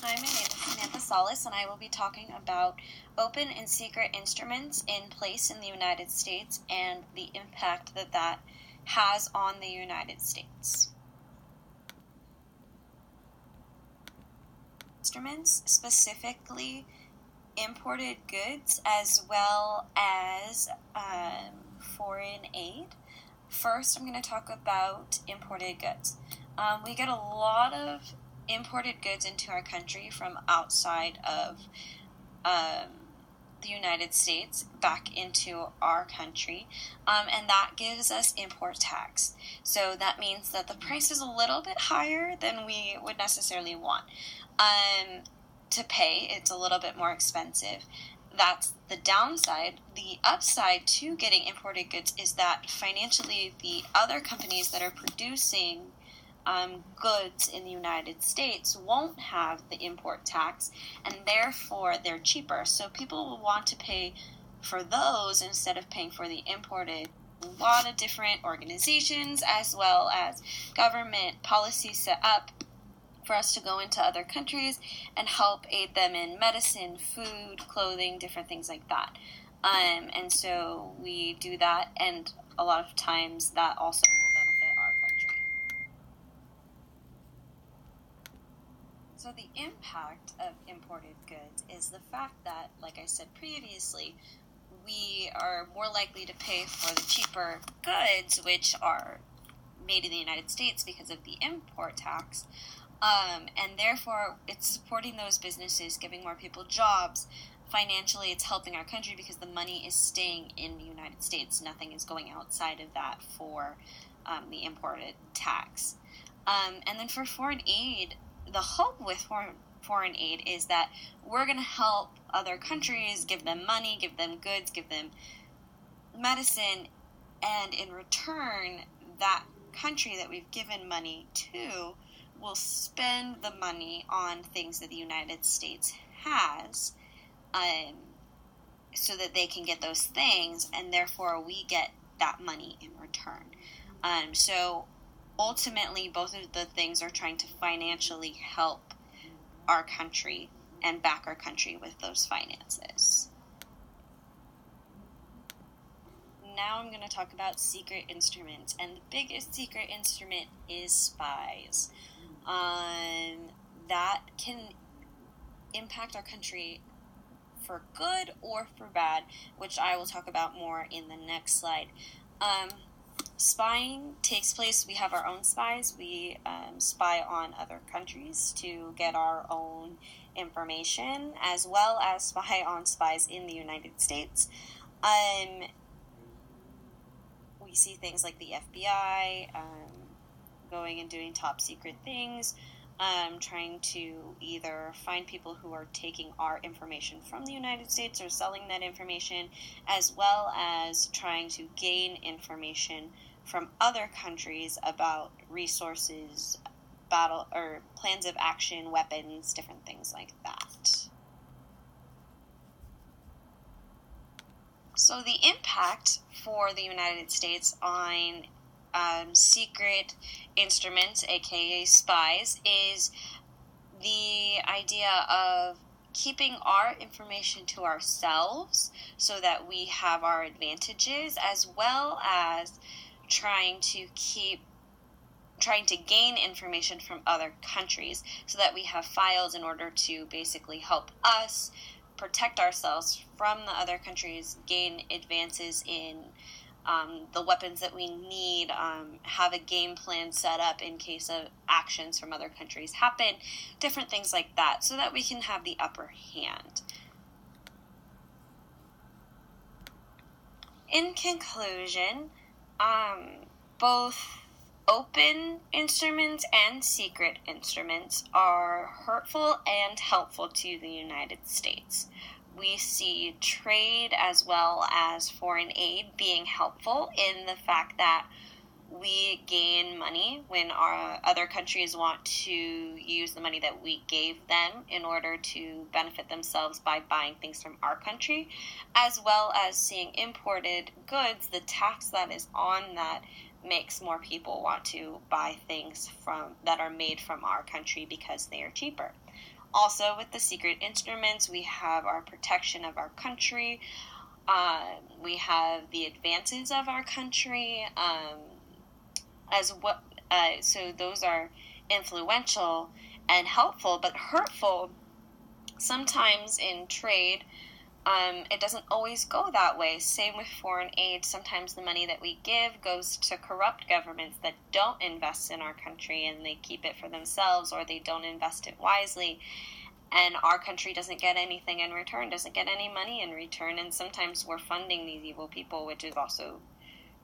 Hi, my name is Samantha Solis, and I will be talking about open and secret instruments in place in the United States and the impact that that has on the United States. Instruments, specifically imported goods as well as foreign aid. First, I'm going to talk about imported goods. We get a lot of imported goods into our country from outside of the United States back into our country, and that gives us import tax. So that means that the price is a little bit higher than we would necessarily want to pay. It's a little bit more expensive. That's the downside. The upside to getting imported goods is that financially the other companies that are producing goods in the United States won't have the import tax, and therefore they're cheaper. So people will want to pay for those instead of paying for the imported. A lot of different organizations as well as government policies set up for us to go into other countries and help aid them in medicine, food, clothing, different things like that. And so we do that, and a lot of times that also will benefit our country. So the impact of imported goods is the fact that, like I said previously, we are more likely to pay for the cheaper goods, which are made in the United States because of the import tax. And therefore, it's supporting those businesses, giving more people jobs. Financially, it's helping our country because the money is staying in the United States. Nothing is going outside of that for the imported tax. And then for foreign aid, the hope with foreign aid is that we're going to help other countries, give them money, give them goods, give them medicine, and in return, that country that we've given money to will spend the money on things that the United States has, so that they can get those things, and therefore we get that money in return. So ultimately, both of the things are trying to financially help our country and back our country with those finances. Now I'm going to talk about secret instruments, and the biggest secret instrument is spies. That can impact our country for good or for bad, which I will talk about more in the next slide. Spying takes place. We have our own spies. We spy on other countries to get our own information, as well as spy on spies in the United States. We see things like the FBI going and doing top secret things, trying to either find people who are taking our information from the United States or selling that information, as well as trying to gain information from other countries about resources, battle or plans of action, weapons, different things like that. So the impact for the United States on secret instruments, aka spies, is the idea of keeping our information to ourselves so that we have our advantages, as well as trying to gain information from other countries so that we have files in order to basically help us protect ourselves from the other countries, gain advances in the weapons that we need, have a game plan set up in case of actions from other countries happen, different things like that, so that we can have the upper hand. In conclusion, both open instruments and secret instruments are hurtful and helpful to the United States. We see trade as well as foreign aid being helpful in the fact that we gain money when our other countries want to use the money that we gave them in order to benefit themselves by buying things from our country, as well as seeing imported goods, the tax that is on that makes more people want to buy things that are made from our country because they are cheaper. Also, with the secret instruments, we have our protection of our country. We have the advances of our country, as what. So those are influential and helpful, but hurtful. Sometimes in trade, it doesn't always go that way. Same with foreign aid. Sometimes the money that we give goes to corrupt governments that don't invest in our country, and they keep it for themselves, or they don't invest it wisely. And our country doesn't get anything in return, doesn't get any money in return. And sometimes we're funding these evil people, which is also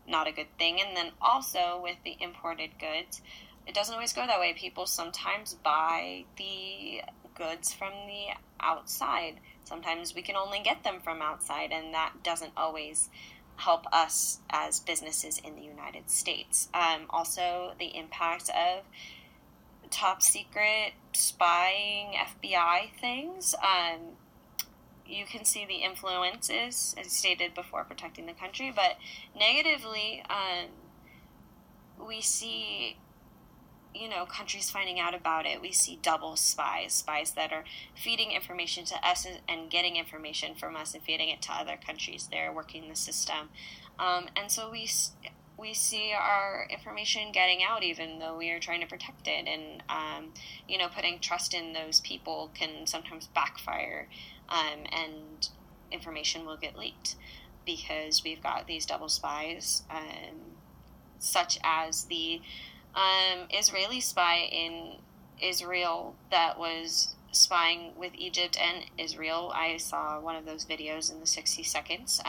not a good thing. And then also with the imported goods, it doesn't always go that way. People sometimes buy the goods from the outside. Sometimes we can only get them from outside, and that doesn't always help us as businesses in the United States. Also, the impact of top secret spying FBI things. You can see the influences, as stated before, protecting the country, but negatively, we see, countries finding out about it. We see double spies that are feeding information to us and getting information from us and feeding it to other countries. They're working the system. And so we see our information getting out even though we are trying to protect it. And, putting trust in those people can sometimes backfire, and information will get leaked because we've got these double spies, such as the Israeli spy in Israel that was spying with Egypt and Israel. I saw one of those videos in the 60 seconds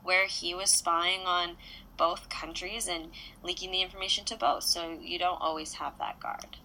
where he was spying on both countries and leaking the information to both. So you don't always have that guard.